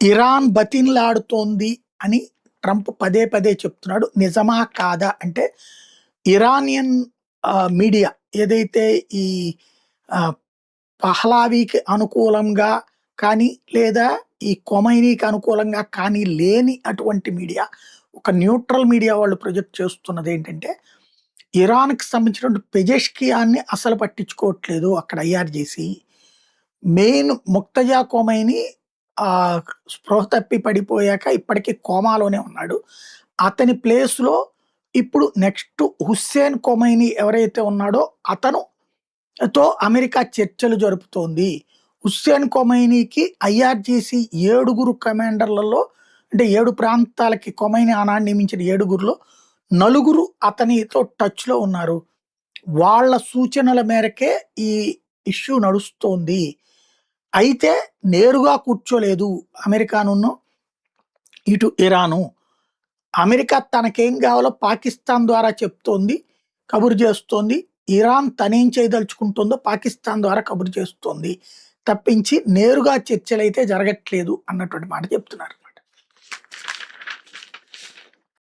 Iran బతిన్లాడుతోంది అని Trump పదే పదే చెప్తున్నాడు. నిజమా? కాదా? అంటే ఇరానియన్ మీడియా ఏదైతే ఈ ఆహ్, పహ్లావీకి అనుకూలంగా కానీ, లేదా ఈ ఖొమైనీకి అనుకూలంగా కానీ లేని అటువంటి మీడియా, ఒక న్యూట్రల్ మీడియా వాళ్ళు ప్రొజెక్ట్ చేస్తున్నదేంటంటే, ఇరాన్‌కి సంబంధించినటువంటి పెజెష్కియాన్ని అసలు పట్టించుకోవట్లేదు అక్కడ ఐఆర్‌జేసీ. మెయిన్ ముక్తజా ఖొమైనీ ఆహ్, స్పృహ తప్పి పడిపోయాక ఇప్పటికి కోమాలోనే ఉన్నాడు. అతని ప్లేస్‌లో ఇప్పుడు నెక్స్ట్ హుస్సేన్ ఖొమైనీ ఎవరైతే ఉన్నాడో అతను అమెరికా చర్చలు జరుపుతోంది. హుస్సేన్ ఖొమైనీకి ఐఆర్‌జేసీ 7 కమాండర్‌లలో అంటే 7 ప్రాంతాలకి ఖొమైనీ ఆనాడు నియమించిన 7లో నలుగురు అతనితో టచ్‌లో ఉన్నారు. వాళ్ళ సూచనల మేరకే ఈ ఇష్యూ నడుస్తోంది. అయితే నేరుగా కూర్చోలేదు అమెరికానును, ఇటు ఇరాను. అమెరికా తనకేం కావాలో పాకిస్తాన్ ద్వారా చెప్తోంది, కబురు చేస్తోంది. ఇరాన్ తనేం చేయదలుచుకుంటుందో పాకిస్తాన్ ద్వారా కబురు చేస్తోంది. తప్పించి నేరుగా చర్చలైతే జరగట్లేదు అన్నటువంటి మాట చెప్తున్నారు.